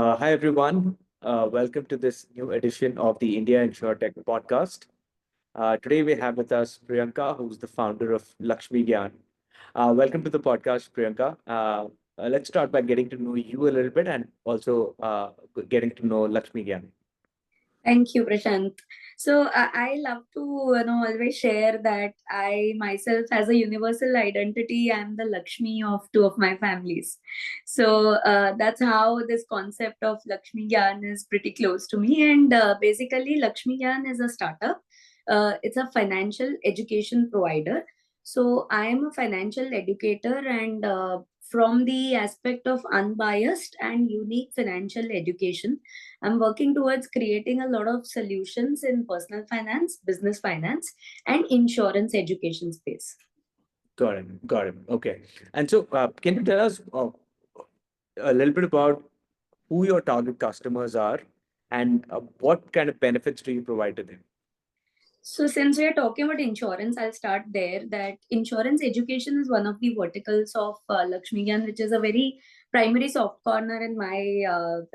Hi, everyone. Welcome to this new edition of the India InsurTech podcast. Today, we have with us Priyanka, who's the founder of Lakshmi Gyan. Welcome to the podcast, Priyanka. Let's start by getting to know you a little bit and also getting to know Lakshmi Gyan. Thank you, Prashant. So I love to always share that I myself as a universal identity am the Lakshmi of two of my families. So that's how this concept of Lakshmi Gyan is pretty close to me. And basically, Lakshmi Gyan is a startup. It's a financial education provider. So I am a financial educator, and from the aspect of unbiased and unique financial education, I'm working towards creating a lot of solutions in personal finance, business finance, and insurance education space. Got it. Got it. Okay. And so, can you tell us a little bit about who your target customers are and what kind of benefits do you provide to them? So, since we are talking about insurance, I'll start there. That insurance education is one of the verticals of Lakshmi Gyan, which is a very primary soft corner in my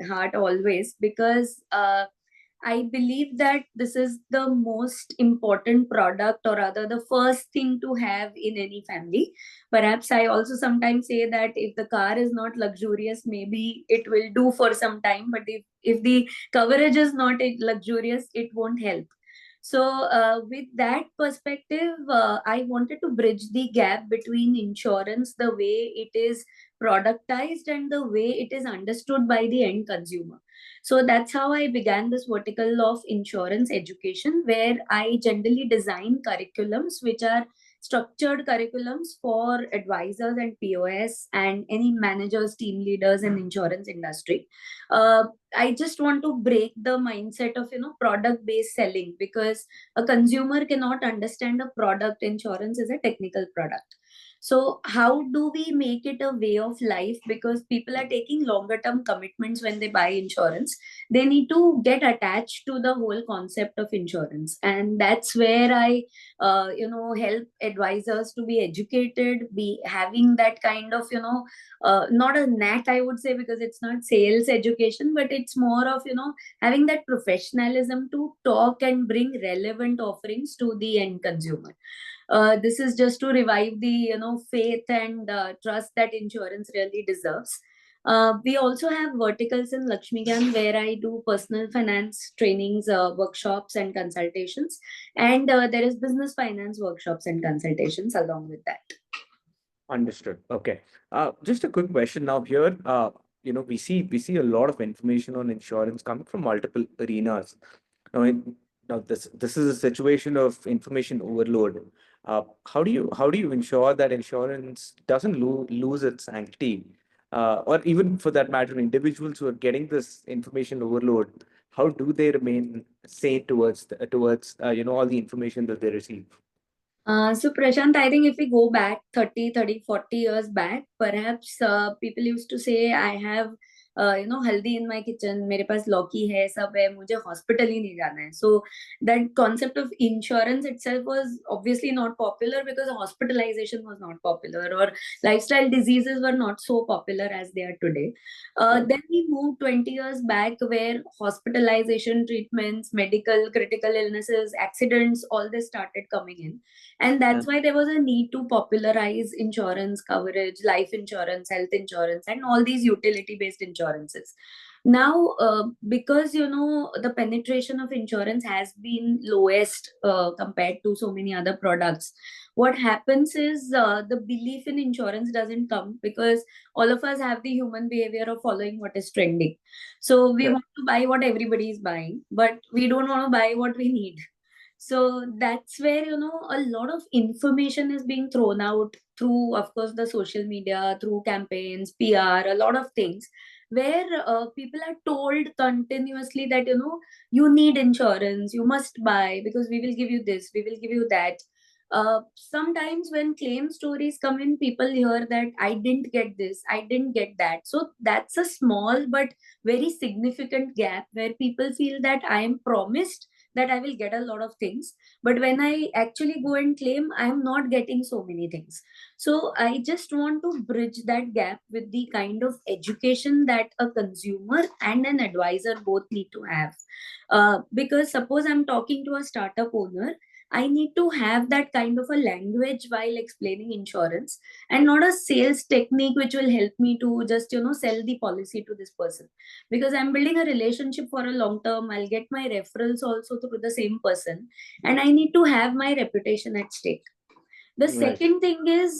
heart always, because I believe that this is the most important product, or rather, the first thing to have in any family. Perhaps I also sometimes say that if the car is not luxurious, maybe it will do for some time, but if the coverage is not luxurious, it won't help. So, with that perspective, I wanted to bridge the gap between insurance, the way it is productized, and the way it is understood by the end consumer. So, that's how I began this vertical of insurance education, where I generally design curriculums which are structured curriculums for advisors and POS and any managers, team leaders in insurance industry. Uh, I just want to break the mindset of product based selling, because a consumer cannot understand a product. Insurance is a technical product. So how do we make it a way of life? Because people are taking longer term commitments when they buy insurance. They need to get attached to the whole concept of insurance, and that's where I help advisors to be educated, be having that kind of not a knack, I would say, because it's not sales education, but it's more of having that professionalism to talk and bring relevant offerings to the end consumer. This is just to revive the faith and trust that insurance really deserves. We also have verticals in Lakshmi Gyan where I do personal finance trainings, workshops, and consultations. And there is business finance workshops and consultations along with that. Understood. Okay. Just a quick question now here. We see a lot of information on insurance coming from multiple arenas. Now this is a situation of information overload. How do you ensure that insurance doesn't lose its sanctity, or even for that matter, individuals who are getting this information overload, how do they remain sane towards all the information that they receive? So Prashant, I think if we go back 30, 40 years back, perhaps people used to say, I have, haldi in my kitchen, मेरे पास लौकी है, सब है, मुझे hospital ही नहीं जाना है. So that concept of insurance itself was obviously not popular, because hospitalization was not popular, or lifestyle diseases were not so popular as they are today. Then we moved 20 years back, where hospitalization, treatments, medical, critical illnesses, accidents, all this started coming in, and Yeah. that's why there was a need to popularize insurance coverage, life insurance, health insurance, and all these utility based insurances. Now, because the penetration of insurance has been lowest compared to so many other products, what happens is the belief in insurance doesn't come, because all of us have the human behavior of following what is trending. So we want to buy what everybody is buying, but we don't want to buy what we need. So that's where a lot of information is being thrown out through, of course, the social media, through campaigns, PR, a lot of things, where people are told continuously that you need insurance, you must buy, because we will give you this, we will give you that. Sometimes when claim stories come in, people hear that I didn't get this, I didn't get that. So that's a small but very significant gap, where people feel that I am promised that I will get a lot of things. But when I actually go and claim, I am not getting so many things. So I just want to bridge that gap with the kind of education that a consumer and an advisor both need to have. Because suppose I'm talking to a startup owner, I need to have that kind of a language while explaining insurance, and not a sales technique which will help me to just, sell the policy to this person. Because I'm building a relationship for a long term, I'll get my referrals also through the same person, and I need to have my reputation at stake. The Right. second thing is,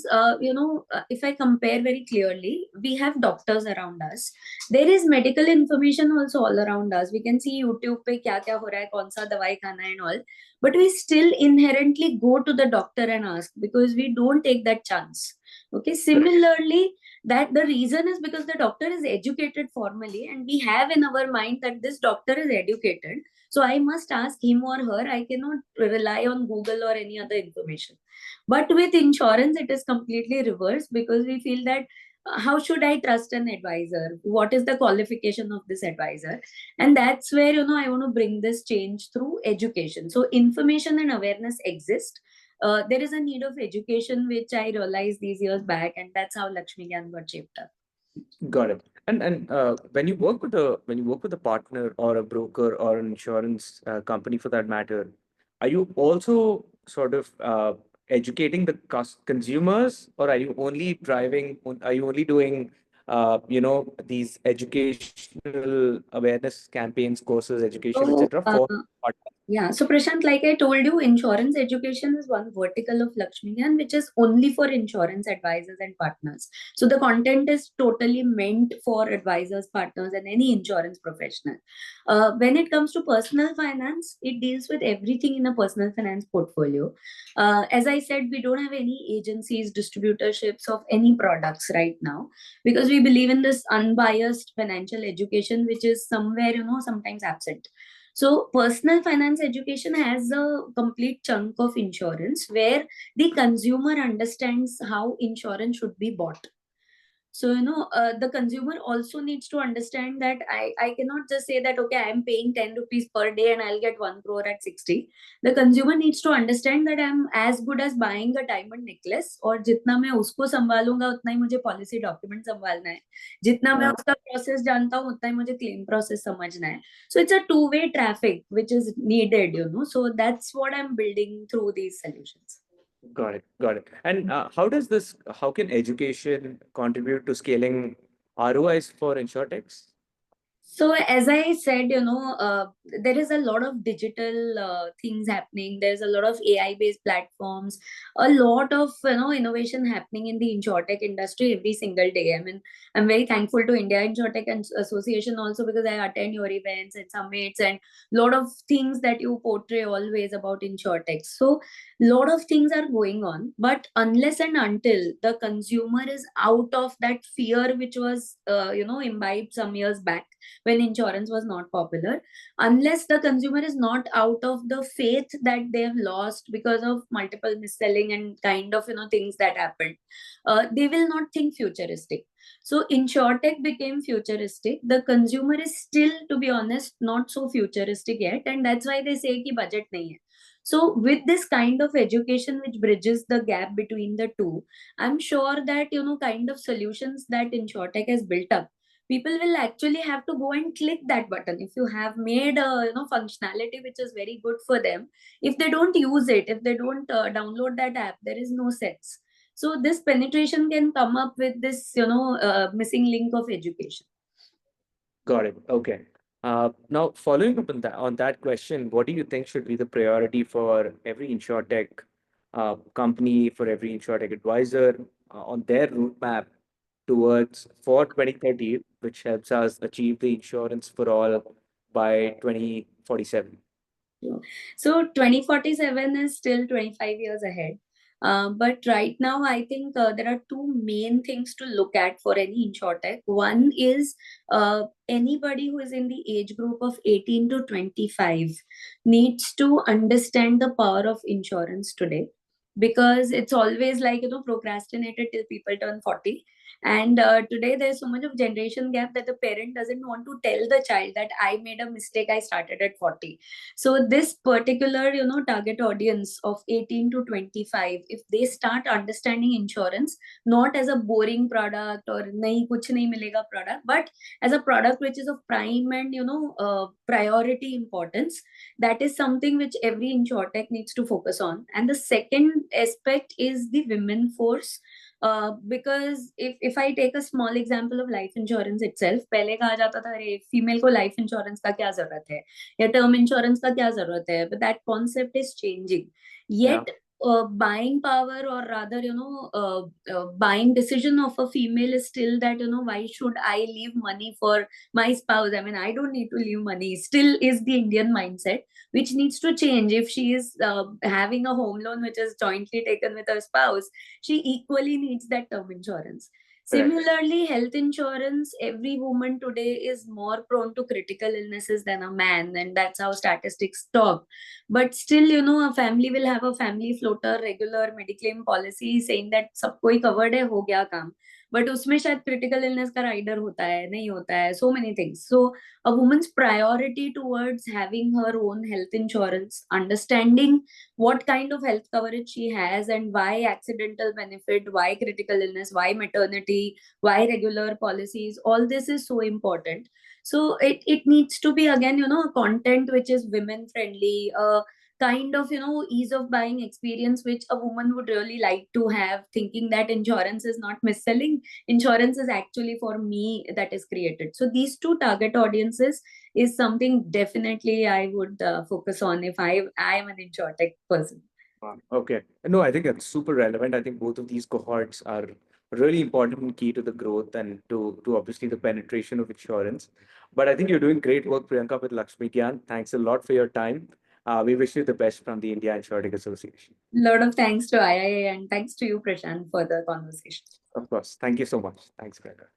if I compare very clearly, we have doctors around us. There is medical information also all around us. We can see YouTube pe kya kya ho raha hai, kaun sa dawai khana hai and all. But we still inherently go to the doctor and ask because we don't take that chance. Okay. Similarly, that the reason is because the doctor is educated formally, and we have in our mind that this doctor is educated. So I must ask him or her. I cannot rely on Google or any other information. But with insurance, it is completely reversed because we feel that how should I trust an advisor? What is the qualification of this advisor? And that's where, I want to bring this change through education. So information and awareness exist. There is a need of education, which I realized these years back, and that's how Lakshmi Gyan got shaped up. Got it. And when you work with a partner or a broker or an insurance company for that matter, are you also sort of educating the consumers, or are you only are you only doing these educational awareness campaigns, courses, education, So, etc. for partners? yeah, so Prashant, like I told you, insurance education is one vertical of Lakshmi Gyan, which is only for insurance advisors and partners. So the content is totally meant for advisors, partners, and any insurance professional. When it comes to personal finance, it deals with everything in a personal finance portfolio. As I said, we don't have any agencies, distributorships of any products right now, because we believe in this unbiased financial education, which is somewhere, sometimes absent. So personal finance education has a complete chunk of insurance where the consumer understands how insurance should be bought. So, the consumer also needs to understand that I cannot just say that, okay, I'm paying 10 rupees per day and I'll get 1 crore at 60. The consumer needs to understand that I'm as good as buying a diamond necklace, और जितना मैं उसको संभालूंगा उतना ही मुझे policy document संभालना है, जितना मैं उसका प्रोसेस जानता हूँ उतना ही मुझे क्लेम प्रोसेस समझना है. So it's a two-way traffic which is needed, so that's what I'm building through these solutions. Got it. Got it. And how can education contribute to scaling ROIs for insurtechs? So as I said, there is a lot of digital things happening. There's a lot of AI based platforms, a lot of innovation happening in the insurtech industry every single day. I mean, I'm very thankful to India Insurtech Association also, because I attend your events and summits and lot of things that you portray always about insurtech. So lot of things are going on, but unless and until the consumer is out of that fear which was imbibed some years back when insurance was not popular, unless the consumer is not out of the faith that they've lost because of multiple mis-selling and kind of things that happened, they will not think futuristic. So insurtech became futuristic. The consumer is still, to be honest, not so futuristic yet, and that's why they say ki budget nahi hai. So with this kind of education which bridges the gap between the two, I'm sure that kind of solutions that insurtech has built up, people will actually have to go and click that button. If you have made a functionality which is very good for them, if they don't use it, if they don't download that app, there is no sense. So this penetration can come up with this missing link of education. Got it. Okay. Now, following up on that question, what do you think should be the priority for every insurtech company, for every insurtech advisor on their roadmap towards for 2030, which helps us achieve the insurance for all by 2047? So 2047 is still 25 years ahead. But right now, I think there are two main things to look at for any insurtech. One is anybody who is in the age group of 18 to 25 needs to understand the power of insurance today, because it's always like, procrastinated till people turn 40. And today there's so much of generation gap that the parent doesn't want to tell the child that I made a mistake, I started at 40. So this particular, target audience of 18 to 25, if they start understanding insurance not as a boring product or nahi kuch nahi milega product, but as a product which is of prime and priority importance, that is something which every insurtech needs to focus on. And the second aspect is the women force. Because if I take a small example of life insurance itself, पहले कहा जाता था अरे female को life insurance का क्या जरूरत है या टर्म इंश्योरेंस का क्या जरूरत है, but that concept is changing. Yet buying power, or rather buying decision of a female is still that, why should I leave money for my spouse? I mean, I don't need to leave money, still is the Indian mindset, which needs to change. If she is having a home loan which is jointly taken with her spouse, she equally needs that term insurance. Correct. Similarly, health insurance, every woman today is more prone to critical illnesses than a man, and that's how statistics talk. But still, a family will have a family floater, regular mediclaim policy saying that सब कोई covered है, हो गया काम. But उसमें शायद critical illness का rider होता है, नहीं होता है, so many things. So a woman's priority towards having her own health insurance, understanding what kind of health coverage she has and why accidental benefit, why critical illness, why maternity, why regular policies, all this is so important. So it needs to be, again, a content which is women friendly, kind of, ease of buying experience which a woman would really like to have, thinking that insurance is not mis-selling, insurance is actually for me, that is created. So these two target audiences is something definitely I would focus on if I am an insurtech person. Okay. No, I think that's super relevant. I think both of these cohorts are really important and key to the growth and to obviously the penetration of insurance. But I think you're doing great work, Priyanka, with Lakshmi Gyan. Thanks a lot for your time. We wish you the best from the India Insurtech Association. Lot of thanks to IIA and thanks to you, Prashant, for the conversation. Of course. Thank you so much. Thanks, Priyanka.